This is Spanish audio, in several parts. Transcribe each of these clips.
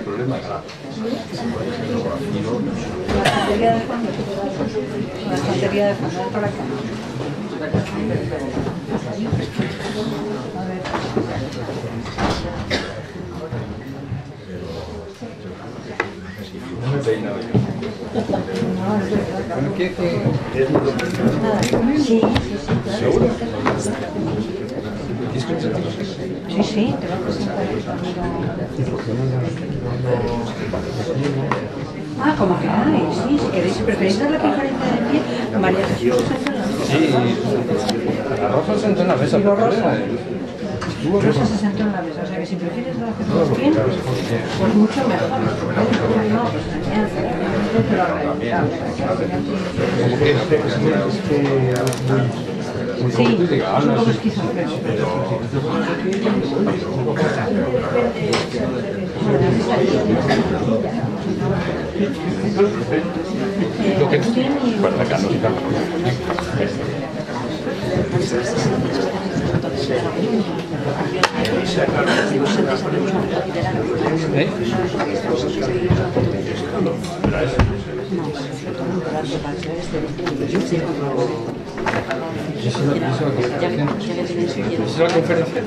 problemas. La estantería de fondo. La estantería de fondo, por acá. A ver. No me he peinado yo. Bueno, ¿qué? Sí, ¿Seguro? sí, te lo presentar. Ah, como queráis, sí, si queréis, si preferís dar la conferencia de pie, María Jesús se sentó en la mesa. Sí, la Rosa se sentó en la mesa. Digo, Rosa. Rosa se sentó en la mesa, o sea que si prefieres hacerlo bien, pues mucho mejor. No, pues genial, te lo agradezco. Sí, es un poco esquizofrénico. Bueno, acá no. ¿Es la conferencia?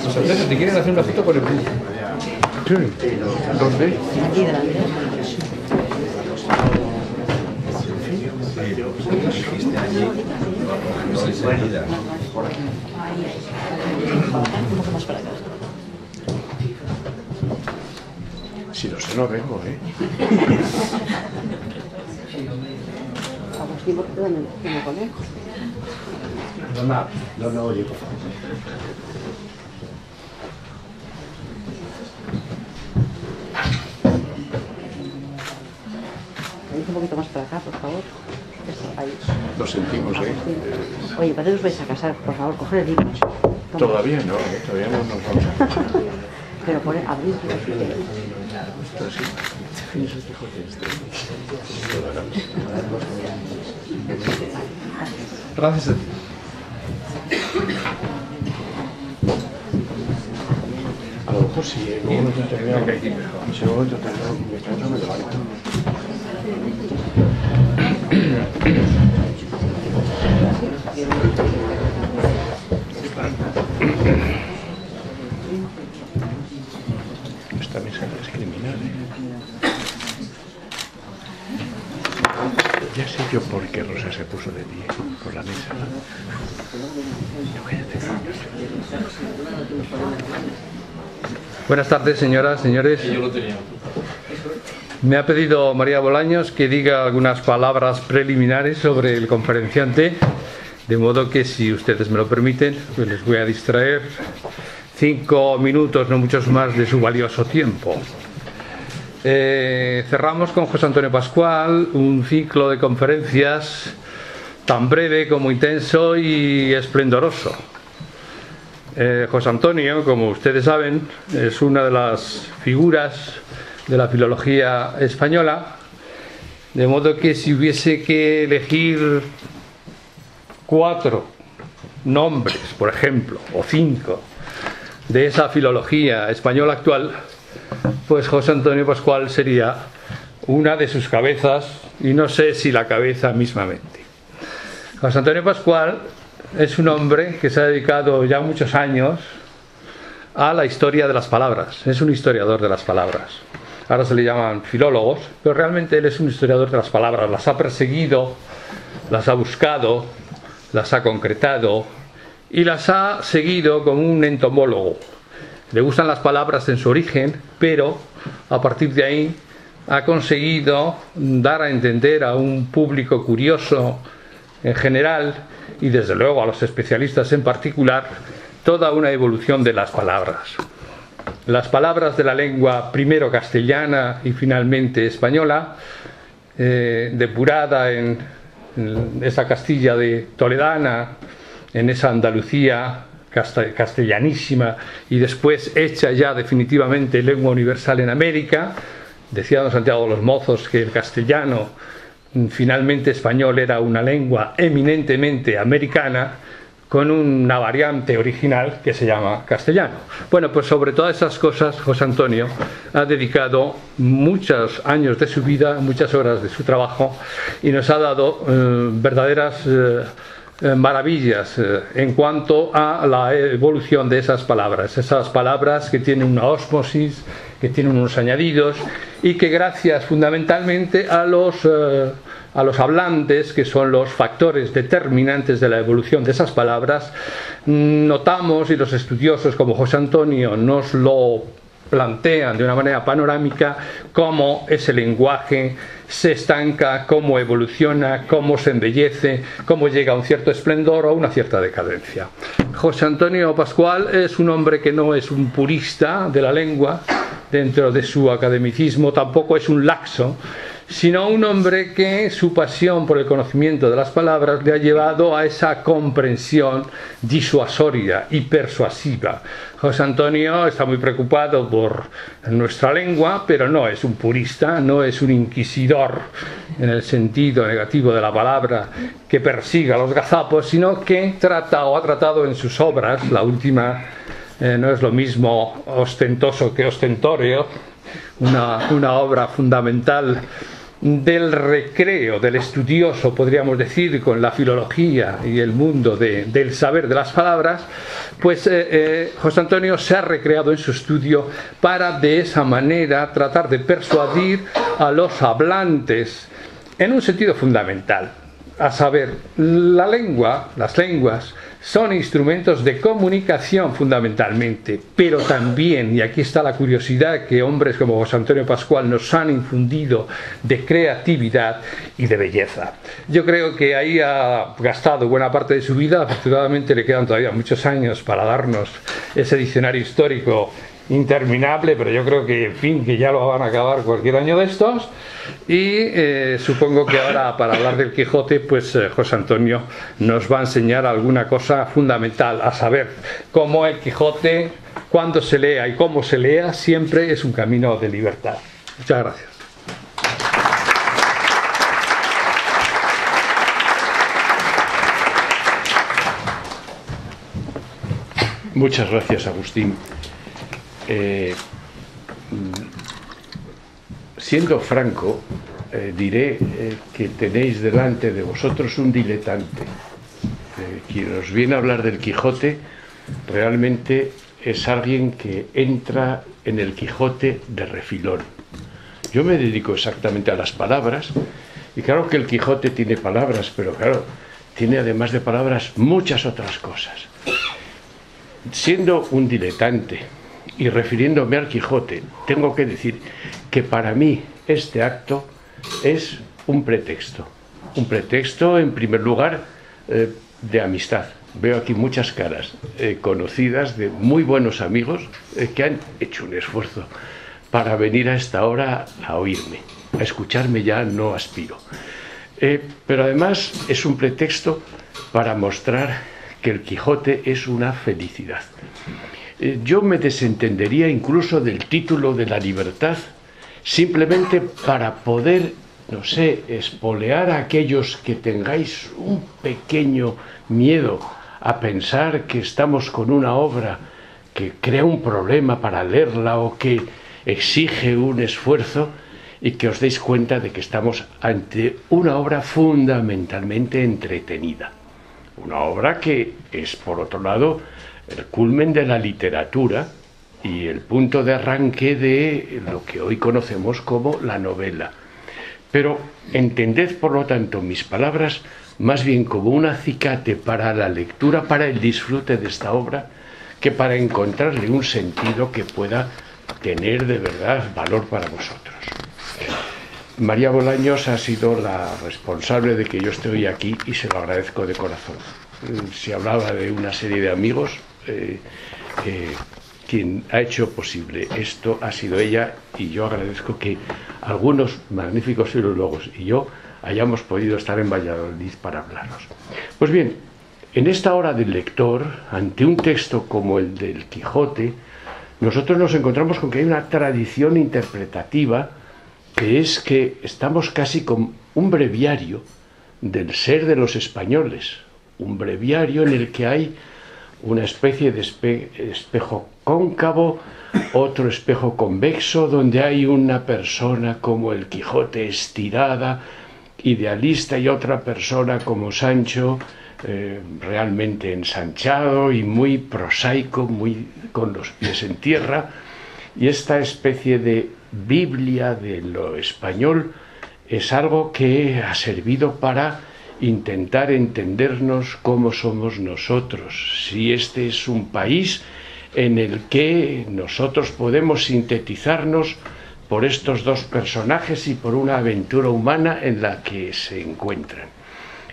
Los atletas te quieren hacer una foto con el bus. ¿Dónde? Aquí delante. Dijiste allí. Sí, enseguida. Si no sé, no vengo, ¿eh? Agustín, ¿por qué me pone? No, oye, por favor. Un poquito más para acá, por favor. Eso, ahí. Lo sentimos, ¿eh? Oye, ¿para qué os vais a casar? Por favor, coger el libro. Toma. Todavía no, todavía no nos vamos a casar. Pero por abrir los Pero sí. Gracias a ti. A lo mejor sí, en un momento determinado. Si en un momento determinado me canso, me levanto. Esta mesa es criminal, ¿eh? Ya sé yo por qué Rosa se puso de pie por la mesa. Buenas tardes, señoras, señores. Me ha pedido María Bolaños que diga algunas palabras preliminares sobre el conferenciante, de modo que, si ustedes me lo permiten, pues les voy a distraer 5 minutos, no muchos más, de su valioso tiempo. Cerramos con José Antonio Pascual un ciclo de conferencias tan breve como intenso y esplendoroso. José Antonio, como ustedes saben, es una de las figuras de la filología española, de modo que si hubiese que elegir 4 nombres, por ejemplo, o 5, de esa filología española actual, pues José Antonio Pascual sería una de sus cabezas, y no sé si la cabeza mismamente. José Antonio Pascual es un hombre que se ha dedicado ya muchos años a la historia de las palabras. Es un historiador de las palabras. Ahora se le llaman filólogos, pero realmente él es un historiador de las palabras. Las ha perseguido, las ha buscado, las ha concretado y las ha seguido como un entomólogo. Le gustan las palabras en su origen, pero a partir de ahí ha conseguido dar a entender a un público curioso en general, y desde luego a los especialistas en particular, toda una evolución de las palabras. Las palabras de la lengua primero castellana y finalmente española, depurada en esa Castilla de toledana, en esa Andalucía castellanísima, y después hecha ya definitivamente lengua universal en América. Decía don Santiago de los Mozos que el castellano, finalmente español, era una lengua eminentemente americana, con una variante original que se llama castellano. Bueno, pues sobre todas esas cosas José Antonio ha dedicado muchos años de su vida, muchas horas de su trabajo, y nos ha dado verdaderas maravillas en cuanto a la evolución de esas palabras que tienen una ósmosis, que tienen unos añadidos, y que gracias fundamentalmente a los hablantes, que son los factores determinantes de la evolución de esas palabras, notamos, y los estudiosos como José Antonio nos lo plantean de una manera panorámica, cómo ese lenguaje se estanca, cómo evoluciona, cómo se embellece, cómo llega a un cierto esplendor o a una cierta decadencia. José Antonio Pascual es un hombre que no es un purista de la lengua dentro de su academicismo, tampoco es un laxo, sino un hombre que su pasión por el conocimiento de las palabras le ha llevado a esa comprensión disuasoria y persuasiva. José Antonio está muy preocupado por nuestra lengua, pero no es un purista, no es un inquisidor en el sentido negativo de la palabra que persiga a los gazapos, sino que trata o ha tratado en sus obras, la última no es lo mismo ostentoso que ostentorio, una obra fundamental del recreo, del estudioso, podríamos decir, con la filología y el mundo del saber de las palabras, pues José Antonio se ha recreado en su estudio para de esa manera tratar de persuadir a los hablantes en un sentido fundamental, a saber, las lenguas son instrumentos de comunicación fundamentalmente, pero también, y aquí está la curiosidad que hombres como José Antonio Pascual nos han infundido, de creatividad y de belleza. Yo creo que ahí ha gastado buena parte de su vida. Afortunadamente le quedan todavía muchos años para darnos ese diccionario histórico interminable, pero yo creo que, en fin, que ya lo van a acabar cualquier año de estos. Y supongo que ahora, para hablar del Quijote, pues José Antonio nos va a enseñar alguna cosa fundamental, a saber, cómo el Quijote, cuando se lea y cómo se lea, siempre es un camino de libertad. Muchas gracias. Muchas gracias, Agustín. Siendo franco, diré que tenéis delante de vosotros un diletante. Quien os viene a hablar del Quijote realmente es alguien que entra en el Quijote de refilón. Yo me dedico exactamente a las palabras, y claro que el Quijote tiene palabras, pero claro, tiene además de palabras muchas otras cosas. Siendo un diletante y refiriéndome al Quijote, tengo que decir que para mí este acto es un pretexto en primer lugar de amistad. Veo aquí muchas caras conocidas de muy buenos amigos que han hecho un esfuerzo para venir a esta hora a oírme, a escucharme. Ya no aspiro, pero además es un pretexto para mostrar que el Quijote es una felicidad. Yo me desentendería incluso del título de la libertad, simplemente para poder, no sé, espolear a aquellos que tengáis un pequeño miedo a pensar que estamos con una obra que crea un problema para leerla o que exige un esfuerzo, y que os deis cuenta de que estamos ante una obra fundamentalmente entretenida. Una obra que es, por otro lado, el culmen de la literatura y el punto de arranque de lo que hoy conocemos como la novela. Pero entended, por lo tanto, mis palabras más bien como un acicate para la lectura, para el disfrute de esta obra, que para encontrarle un sentido que pueda tener de verdad valor para vosotros. María Bolaños ha sido la responsable de que yo esté hoy aquí, y se lo agradezco de corazón. Se hablaba de una serie de amigos, quien ha hecho posible esto ha sido ella, y yo agradezco que algunos magníficos filólogos y yo hayamos podido estar en Valladolid para hablaros. Pues bien, en esta hora del lector, ante un texto como el del Quijote, nosotros nos encontramos con que hay una tradición interpretativa, que es que estamos casi con un breviario del ser de los españoles, un breviario en el que hay una especie de espejo cóncavo, otro espejo convexo, donde hay una persona como el Quijote estirada, idealista, y otra persona como Sancho, realmente ensanchado y muy prosaico, muy con los pies en tierra. Y esta especie de Biblia de lo español es algo que ha servido para intentar entendernos cómo somos nosotros, si este es un país en el que nosotros podemos sintetizarnos por estos dos personajes y por una aventura humana en la que se encuentran.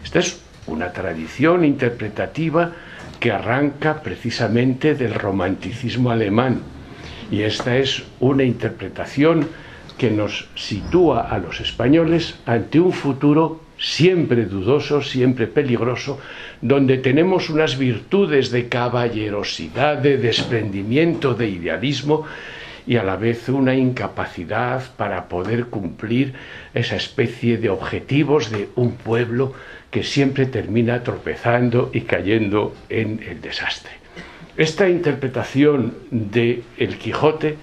Esta es una tradición interpretativa que arranca precisamente del romanticismo alemán, y esta es una interpretación que nos sitúa a los españoles ante un futuro siempre dudoso, siempre peligroso, donde tenemos unas virtudes de caballerosidad, de desprendimiento, de idealismo, y a la vez una incapacidad para poder cumplir esa especie de objetivos de un pueblo que siempre termina tropezando y cayendo en el desastre. Esta interpretación de El Quijote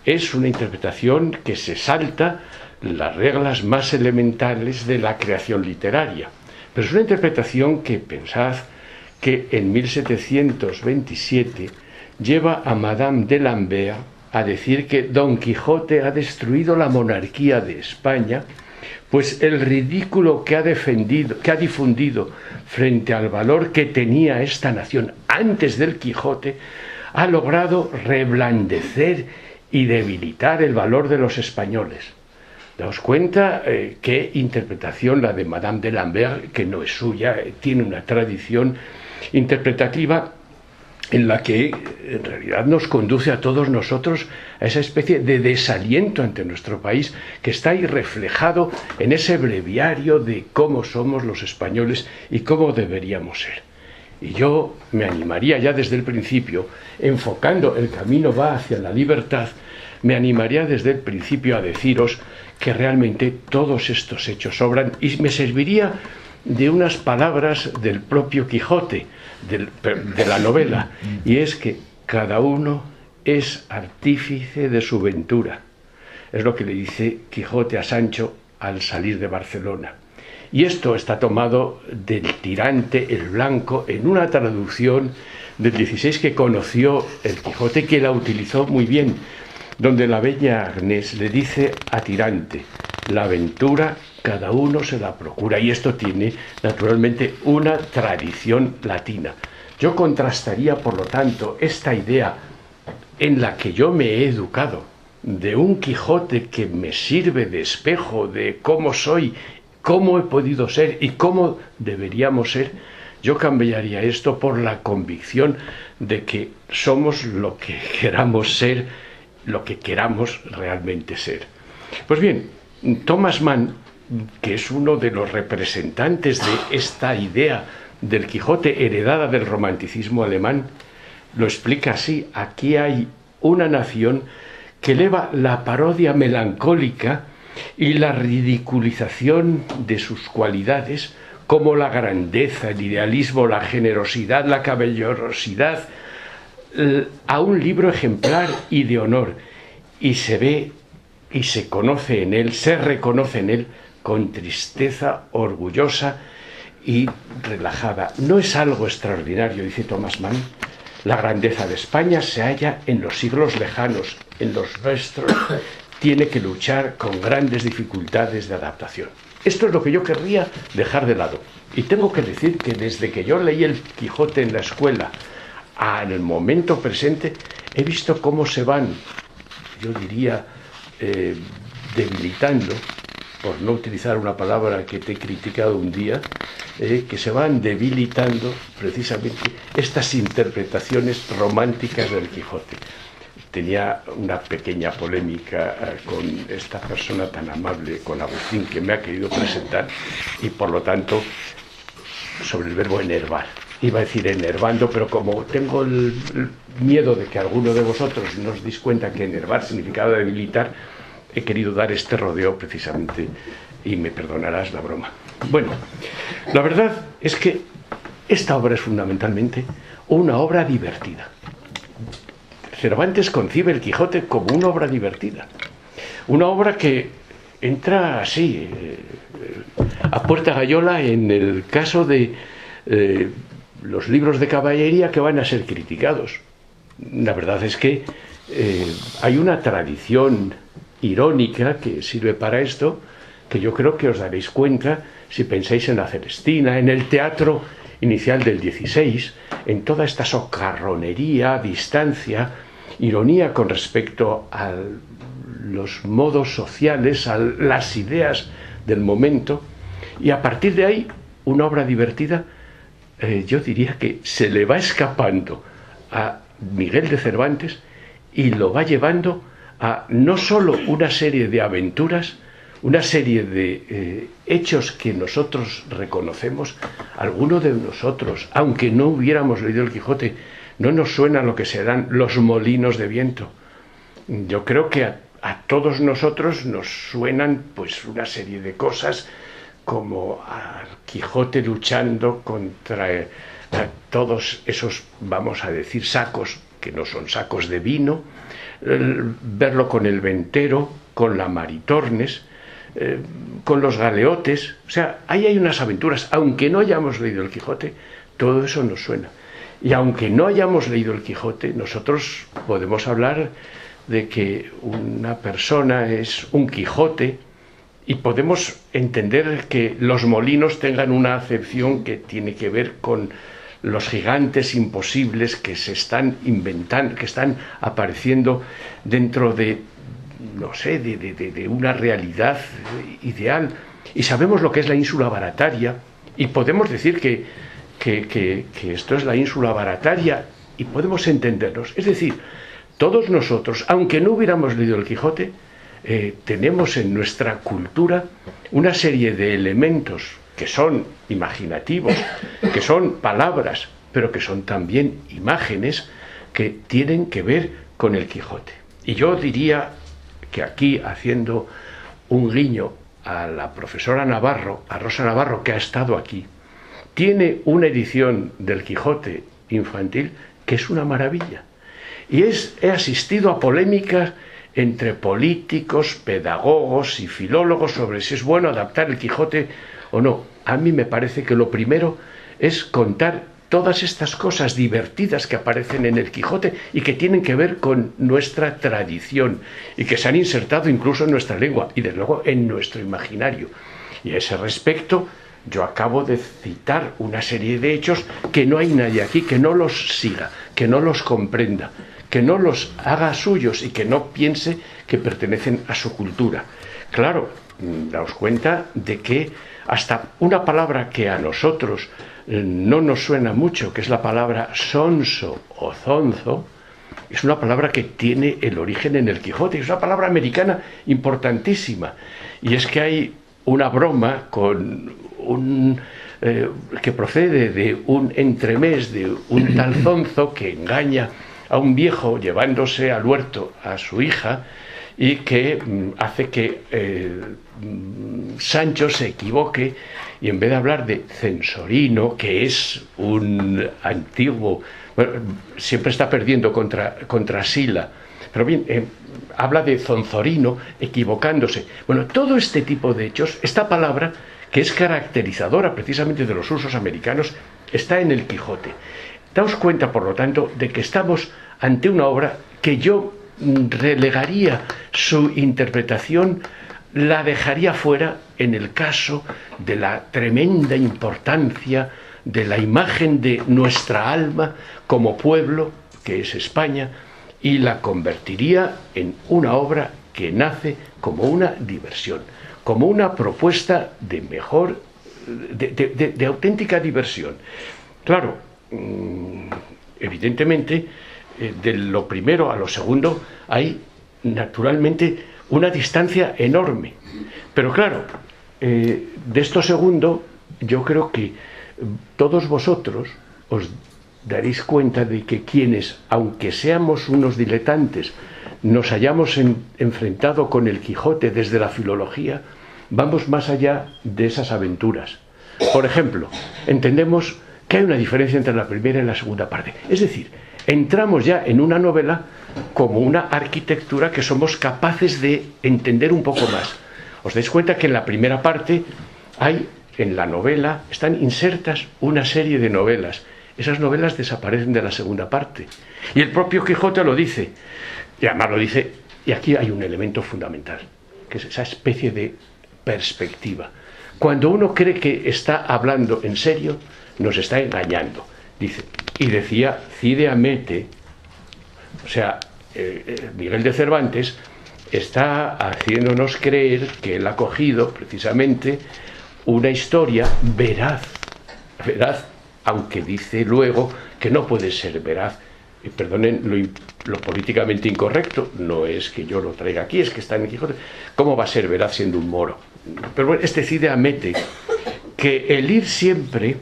es una interpretación que se salta las reglas más elementales de la creación literaria, pero es una interpretación que, pensad, que en 1727 lleva a Madame de Lambert a decir que Don Quijote ha destruido la monarquía de España, pues el ridículo que ha difundido frente al valor que tenía esta nación antes del Quijote ha logrado reblandecer y debilitar el valor de los españoles. Daos cuenta qué interpretación la de Madame de Lambert, que no es suya, tiene una tradición interpretativa en la que en realidad nos conduce a todos nosotros a esa especie de desaliento ante nuestro país que está ahí reflejado en ese breviario de cómo somos los españoles y cómo deberíamos ser. Y yo me animaría ya desde el principio, enfocando el camino va hacia la libertad, me animaría desde el principio a deciros que realmente todos estos hechos sobran, y me serviría de unas palabras del propio Quijote, de la novela, y es que cada uno es artífice de su ventura. Es lo que le dice Quijote a Sancho al salir de Barcelona. Y esto está tomado del Tirante el Blanco, en una traducción del 16 que conoció el Quijote, que la utilizó muy bien, donde la bella Agnés le dice a Tirante: la aventura cada uno se la procura, y esto tiene naturalmente una tradición latina. Yo contrastaría, por lo tanto, esta idea en la que yo me he educado, de un Quijote que me sirve de espejo de cómo soy, cómo he podido ser y cómo deberíamos ser. Yo cambiaría esto por la convicción de que somos lo que queramos ser, lo que queramos realmente ser. Pues bien, Thomas Mann, que es uno de los representantes de esta idea del Quijote heredada del romanticismo alemán, lo explica así: aquí hay una nación que eleva la parodia melancólica y la ridiculización de sus cualidades, como la grandeza, el idealismo, la generosidad, la caballerosidad, a un libro ejemplar y de honor, y se ve y se conoce en él, se reconoce en él con tristeza orgullosa y relajada. No es algo extraordinario, dice Thomas Mann. La grandeza de España se halla en los siglos lejanos, en los nuestros tiene que luchar con grandes dificultades de adaptación. Esto es lo que yo querría dejar de lado. Y tengo que decir que desde que yo leí el Quijote en la escuela al momento presente, he visto cómo se van, yo diría, debilitando, por no utilizar una palabra que te he criticado un día, que se van debilitando precisamente estas interpretaciones románticas del Quijote. Tenía una pequeña polémica con esta persona tan amable, con Agustín, que me ha querido presentar, y por lo tanto sobre el verbo enervar. Iba a decir enervando, pero como tengo el miedo de que alguno de vosotros no os deis cuenta que enervar significaba debilitar, he querido dar este rodeo precisamente, y me perdonarás la broma. Bueno, la verdad es que esta obra es fundamentalmente una obra divertida. Cervantes concibe el Quijote como una obra divertida, una obra que entra así, a puerta gallola, en el caso de los libros de caballería que van a ser criticados. La verdad es que hay una tradición irónica que sirve para esto, que yo creo que os daréis cuenta si pensáis en la Celestina, en el teatro inicial del XVI, en toda esta socarronería, distancia, ironía con respecto a los modos sociales, a las ideas del momento, y a partir de ahí una obra divertida, yo diría que se le va escapando a Miguel de Cervantes y lo va llevando a no solo una serie de aventuras, una serie de hechos que nosotros reconocemos. Alguno de nosotros, aunque no hubiéramos leído el Quijote, no nos suena lo que serán los molinos de viento. Yo creo que a todos nosotros nos suenan pues una serie de cosas, como al Quijote luchando contra todos esos, vamos a decir, sacos, que no son sacos de vino, verlo con el ventero, con la Maritornes, con los galeotes. O sea, ahí hay unas aventuras. Aunque no hayamos leído el Quijote, todo eso nos suena. Y aunque no hayamos leído el Quijote, nosotros podemos hablar de que una persona es un Quijote, y podemos entender que los molinos tengan una acepción que tiene que ver con los gigantes imposibles que se están inventando, que están apareciendo dentro de, no sé, de una realidad ideal. Y sabemos lo que es la ínsula Barataria, y podemos decir que esto es la ínsula Barataria, y podemos entendernos. Es decir, todos nosotros, aunque no hubiéramos leído el Quijote, tenemos en nuestra cultura una serie de elementos que son imaginativos, que son palabras, pero que son también imágenes que tienen que ver con el Quijote. Y yo diría que aquí, haciendo un guiño a la profesora Navarro, a Rosa Navarro, que ha estado aquí, tiene una edición del Quijote infantil que es una maravilla. Y he asistido a polémicas entre políticos, pedagogos y filólogos sobre si es bueno adaptar el Quijote o no. A mí me parece que lo primero es contar todas estas cosas divertidas que aparecen en el Quijote y que tienen que ver con nuestra tradición y que se han insertado incluso en nuestra lengua y desde luego en nuestro imaginario. Y a ese respecto yo acabo de citar una serie de hechos que no hay nadie aquí que no los siga, que no los comprenda, que no los haga suyos y que no piense que pertenecen a su cultura. Claro, daos cuenta de que hasta una palabra que a nosotros no nos suena mucho, que es la palabra sonso o zonzo, es una palabra que tiene el origen en el Quijote, es una palabra americana importantísima. Y es que hay una broma con que procede de un entremés de un tal zonzo que engaña a un viejo llevándose al huerto a su hija y que hace que Sancho se equivoque y en vez de hablar de Censorino, que es un antiguo, bueno, siempre está perdiendo contra Sila, pero bien, habla de Zonzorino equivocándose. Bueno, todo este tipo de hechos, esta palabra que es caracterizadora precisamente de los usos americanos, está en el Quijote. Daos cuenta, por lo tanto, de que estamos ante una obra que yo relegaría su interpretación, la dejaría fuera en el caso de la tremenda importancia de la imagen de nuestra alma como pueblo, que es España, y la convertiría en una obra que nace como una diversión, como una propuesta de mejor, de auténtica diversión. Claro, evidentemente, de lo primero a lo segundo hay naturalmente una distancia enorme, pero claro, de esto segundo yo creo que todos vosotros os daréis cuenta de que quienes, aunque seamos unos diletantes, nos hayamos enfrentado con el Quijote desde la filología, vamos más allá de esas aventuras. Por ejemplo, entendemos que hay una diferencia entre la primera y la segunda parte. Es decir, entramos ya en una novela como una arquitectura que somos capaces de entender un poco más. Os dais cuenta que en la primera parte hay, en la novela, están insertas una serie de novelas. Esas novelas desaparecen de la segunda parte. Y el propio Quijote lo dice. Y además lo dice, y aquí hay un elemento fundamental, que es esa especie de perspectiva. Cuando uno cree que está hablando en serio, nos está engañando. Dice, y decía Cide Hamete, o sea, Miguel de Cervantes está haciéndonos creer que él ha cogido precisamente una historia veraz, aunque dice luego que no puede ser veraz. Y perdonen lo políticamente incorrecto, no es que yo lo traiga aquí, es que está en el Quijote. ¿Cómo va a ser veraz siendo un moro? Pero bueno, este Cide Hamete, que el ir siempre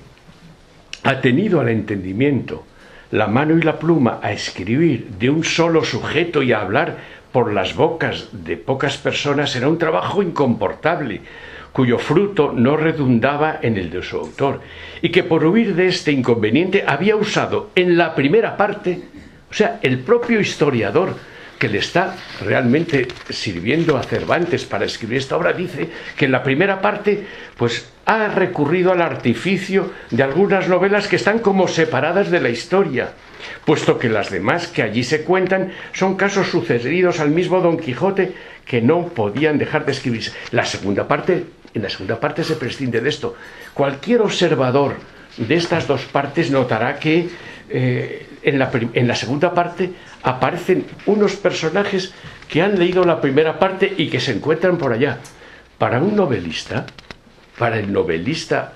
ha tenido al entendimiento la mano y la pluma a escribir de un solo sujeto y a hablar por las bocas de pocas personas era un trabajo incomportable, cuyo fruto no redundaba en el de su autor, y que por huir de este inconveniente había usado en la primera parte, o sea, el propio historiador que le está realmente sirviendo a Cervantes para escribir esta obra, dice que en la primera parte pues ha recurrido al artificio de algunas novelas que están como separadas de la historia, puesto que las demás que allí se cuentan son casos sucedidos al mismo Don Quijote que no podían dejar de escribirse. En la segunda parte se prescinde de esto. Cualquier observador de estas dos partes notará que en la segunda parte aparecen unos personajes que han leído la primera parte y que se encuentran por allá. Para un novelista, para el novelista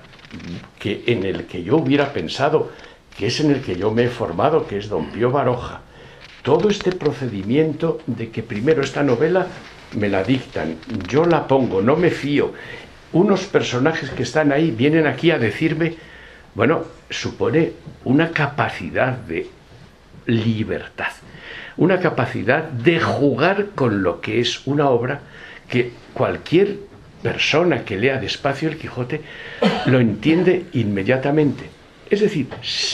en el que yo hubiera pensado, que es en el que yo me he formado, que es Don Pío Baroja, todo este procedimiento de que primero esta novela me la dictan, yo la pongo, no me fío, unos personajes que están ahí vienen aquí a decirme, bueno, supone una capacidad de libertad, una capacidad de jugar con lo que es una obra que cualquier persona que lea despacio el Quijote lo entiende inmediatamente. Es decir,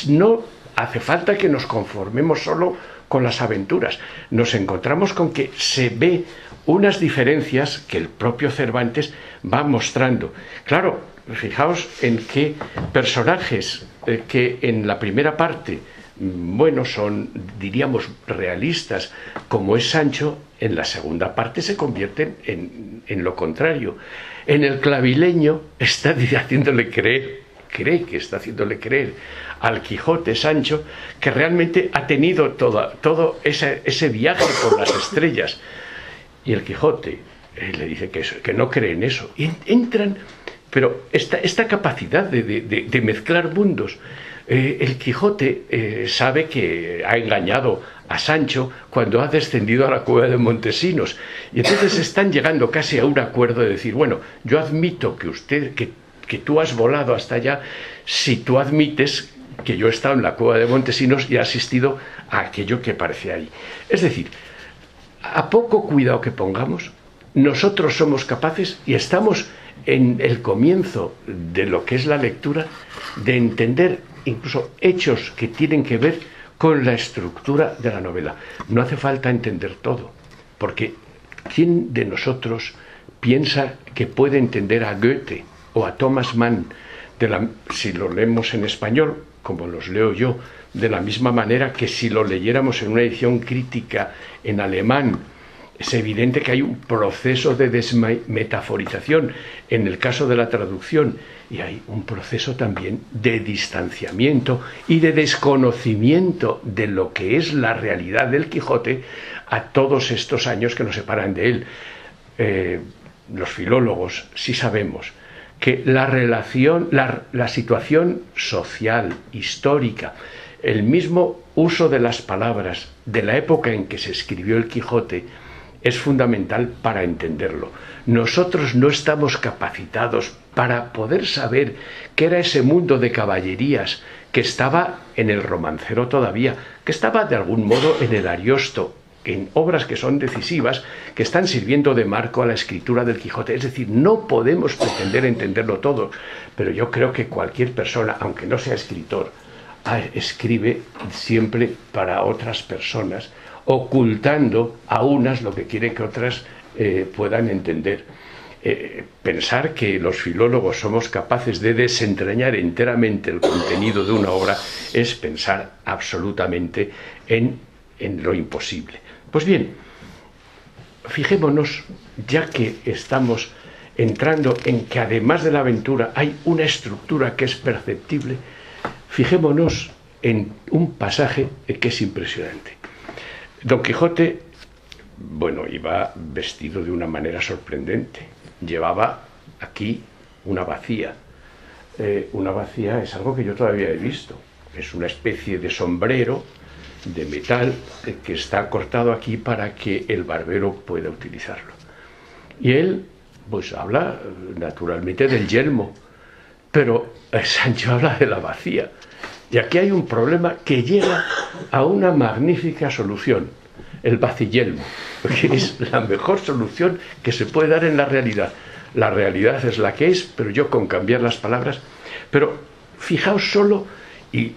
no hace falta que nos conformemos solo con las aventuras. Nos encontramos con que se ve unas diferencias que el propio Cervantes va mostrando. Claro, fijaos en qué personajes que en la primera parte, bueno, son, diríamos, realistas, como es Sancho, en la segunda parte se convierten en lo contrario. En el clavileño está haciéndole creer, cree que está haciéndole creer al Quijote Sancho que realmente ha tenido todo ese viaje por las estrellas. Y el Quijote le dice que no cree en eso. Y entran, pero esta capacidad de mezclar mundos. El Quijote sabe que ha engañado a Sancho cuando ha descendido a la cueva de Montesinos. Y entonces están llegando casi a un acuerdo de decir, bueno, yo admito que tú has volado hasta allá si tú admites que yo he estado en la cueva de Montesinos y he asistido a aquello que aparece ahí. Es decir, a poco cuidado que pongamos, nosotros somos capaces, y estamos en el comienzo de lo que es la lectura, de entender incluso hechos que tienen que ver con la estructura de la novela. No hace falta entender todo, porque ¿quién de nosotros piensa que puede entender a Goethe o a Thomas Mann, si lo leemos en español, como los leo yo, de la misma manera que si lo leyéramos en una edición crítica en alemán? Es evidente que hay un proceso de desmetaforización en el caso de la traducción, y hay un proceso también de distanciamiento y de desconocimiento de lo que es la realidad del Quijote a todos estos años que nos separan de él. Los filólogos sí sabemos que la situación social, histórica, el mismo uso de las palabras de la época en que se escribió el Quijote es fundamental para entenderlo. Nosotros no estamos capacitados para poder saber qué era ese mundo de caballerías que estaba en el Romancero todavía, que estaba de algún modo en el Ariosto, en obras que son decisivas, que están sirviendo de marco a la escritura del Quijote. Es decir, no podemos pretender entenderlo todo, pero yo creo que cualquier persona, aunque no sea escritor, escribe siempre para otras personas, ocultando a unas lo que quiere que otras puedan entender. Pensar que los filólogos somos capaces de desentrañar enteramente el contenido de una obra es pensar absolutamente en lo imposible. Pues bien, fijémonos, ya que estamos entrando en que además de la aventura hay una estructura que es perceptible, fijémonos en un pasaje que es impresionante. Don Quijote, bueno, iba vestido de una manera sorprendente. Llevaba aquí una bacía. Una bacía es algo que yo todavía he visto. Es una especie de sombrero de metal que está cortado aquí para que el barbero pueda utilizarlo. Y él, pues habla naturalmente del yelmo, pero Sancho habla de la bacía. Y aquí hay un problema que llega a una magnífica solución: el baciyelmo, que es la mejor solución que se puede dar en la realidad. La realidad es la que es, pero yo con cambiar las palabras. Pero fijaos solo, y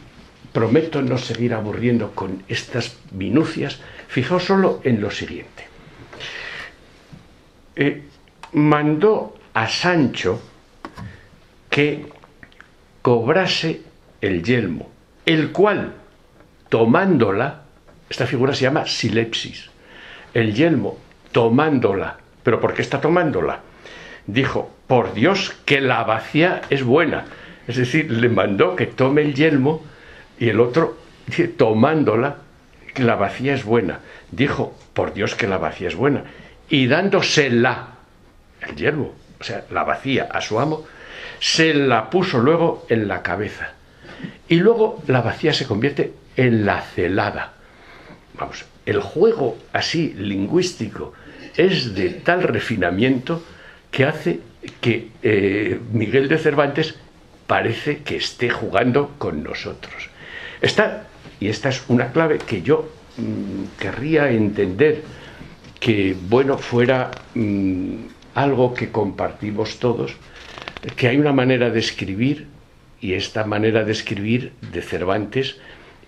prometo no seguir aburriendo con estas minucias, fijaos solo en lo siguiente. Mandó a Sancho que cobrase el yelmo, el cual, tomándola, esta figura se llama silepsis, el yelmo tomándola. ¿Pero por qué está tomándola? Dijo: por Dios que la bacía es buena. Es decir, le mandó que tome el yelmo, y el otro dice, tomándola, que la bacía es buena. Dijo: por Dios que la bacía es buena. Y dándosela, el yelmo, o sea, la bacía a su amo, se la puso luego en la cabeza. Y luego la bacía se convierte en la celada. Vamos, el juego así lingüístico es de tal refinamiento que hace que Miguel de Cervantes parece que esté jugando con nosotros. Y esta es una clave que yo querría entender, que bueno, fuera algo que compartimos todos, que hay una manera de escribir, y esta manera de escribir de Cervantes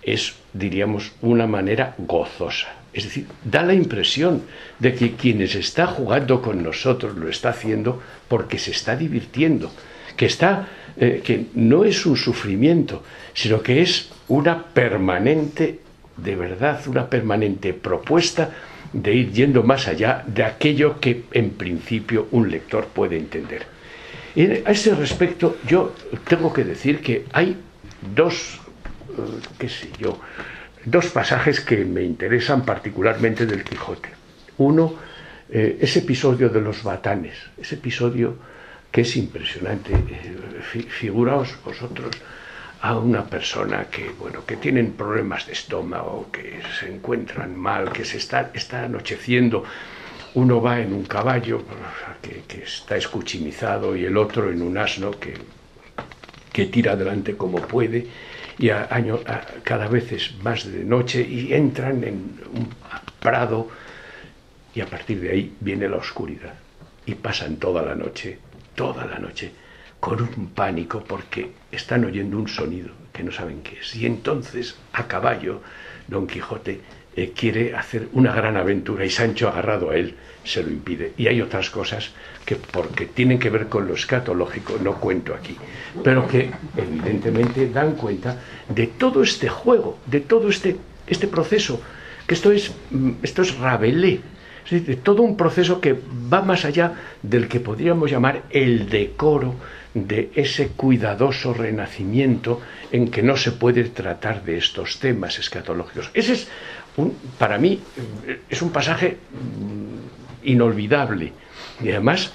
es, diríamos, una manera gozosa. Es decir, da la impresión de que quien está jugando con nosotros lo está haciendo porque se está divirtiendo, que no es un sufrimiento, sino que es una permanente, de verdad, una permanente propuesta de ir yendo más allá de aquello que en principio un lector puede entender. Y a ese respecto yo tengo que decir que hay dos pasajes que me interesan particularmente del Quijote. Uno, ese episodio de los batanes, ese episodio que es impresionante. Figuraos vosotros a una persona que tienen problemas de estómago, que se encuentran mal, que se está anocheciendo. Uno va en un caballo que está escuchimizado, y el otro en un asno que tira adelante como puede, y cada vez es más de noche, y entran en un prado, y a partir de ahí viene la oscuridad, y pasan toda la noche con un pánico porque están oyendo un sonido que no saben qué es. Y entonces, a caballo, Don Quijote quiere hacer una gran aventura, y Sancho, agarrado a él, se lo impide. Y hay otras cosas que, porque tienen que ver con lo escatológico, no cuento aquí, pero que evidentemente dan cuenta de todo este juego, de todo este proceso, que esto es Rabelais, es decir, de todo un proceso que va más allá del que podríamos llamar el decoro de ese cuidadoso renacimiento en que no se puede tratar de estos temas escatológicos. Ese es, para mí, es un pasaje inolvidable, y además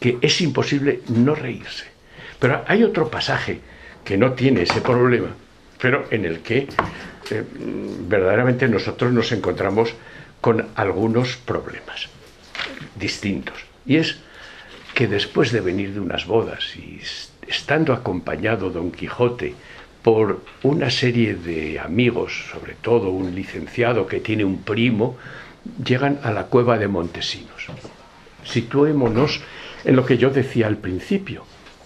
que es imposible no reírse. Pero hay otro pasaje que no tiene ese problema, pero en el que verdaderamente nosotros nos encontramos con algunos problemas distintos, y es que después de venir de unas bodas y estando acompañado Don Quijote por una serie de amigos, sobre todo un licenciado que tiene un primo, llegan a la cueva de Montesinos. Situémonos en lo que yo decía al principio.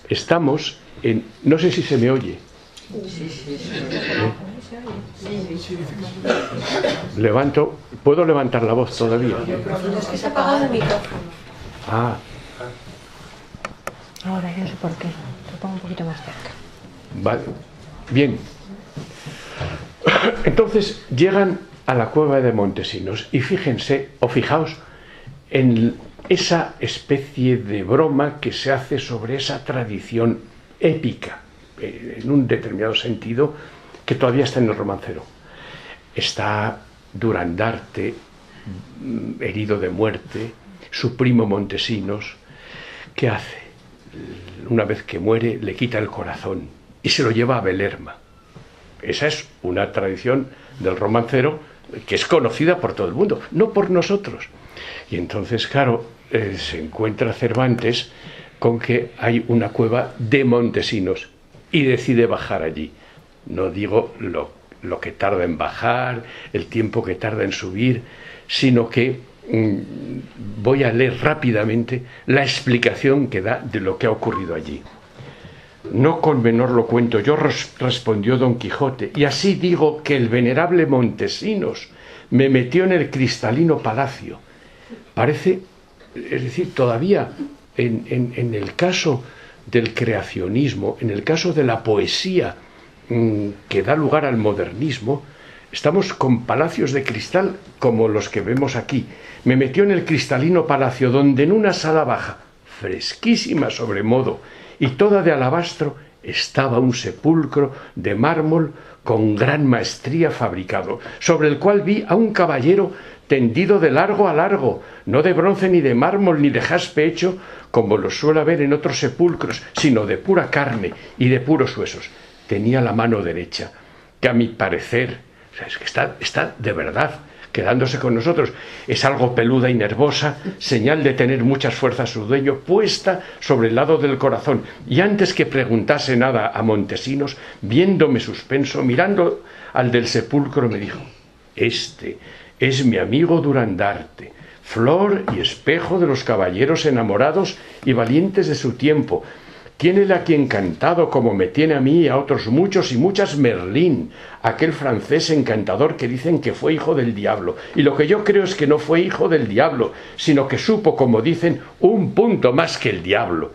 Estamos en... No sé si se me oye. Levanto... ¿Puedo levantar la voz todavía? Es que se ha apagado el micrófono. Ah, Ahora, yo no sé por qué. Lo pongo un poquito más cerca. vale. Bien. Entonces llegan a la cueva de Montesinos y fíjense, o fijaos, en esa especie de broma que se hace sobre esa tradición épica, en un determinado sentido, que todavía está en el romancero. Está Durandarte, herido de muerte, su primo Montesinos. ¿Qué hace? Una vez que muere, le quita el corazón y se lo lleva a Belerma. Esa es una tradición del romancero que es conocida por todo el mundo, no por nosotros. Y entonces, claro, se encuentra Cervantes con que hay una cueva de Montesinos y decide bajar allí. No digo lo que tarda en bajar, el tiempo que tarda en subir, sino que voy a leer rápidamente la explicación que da de lo que ha ocurrido allí. No con menor lo cuento yo, respondió Don Quijote, y así digo que el venerable Montesinos me metió en el cristalino palacio. Parece, es decir, todavía en el caso del creacionismo, en el caso de la poesía que da lugar al modernismo, estamos con palacios de cristal como los que vemos aquí. Me metió en el cristalino palacio, donde en una sala baja, fresquísima sobremodo, y toda de alabastro, estaba un sepulcro de mármol con gran maestría fabricado, sobre el cual vi a un caballero tendido de largo a largo, no de bronce ni de mármol ni de jaspe hecho, como lo suele haber en otros sepulcros, sino de pura carne y de puros huesos. Tenía la mano derecha, que a mi parecer, o sea, es que está de verdad quedándose con nosotros, es algo peluda y nervosa, señal de tener muchas fuerzas su dueño, puesta sobre el lado del corazón. Y antes que preguntase nada a Montesinos, viéndome suspenso, mirando al del sepulcro, me dijo: este es mi amigo Durandarte, flor y espejo de los caballeros enamorados y valientes de su tiempo. Tiénele aquí encantado, como me tiene a mí y a otros muchos y muchas, Merlín, aquel francés encantador que dicen que fue hijo del diablo. Y lo que yo creo es que no fue hijo del diablo, sino que supo, como dicen, un punto más que el diablo.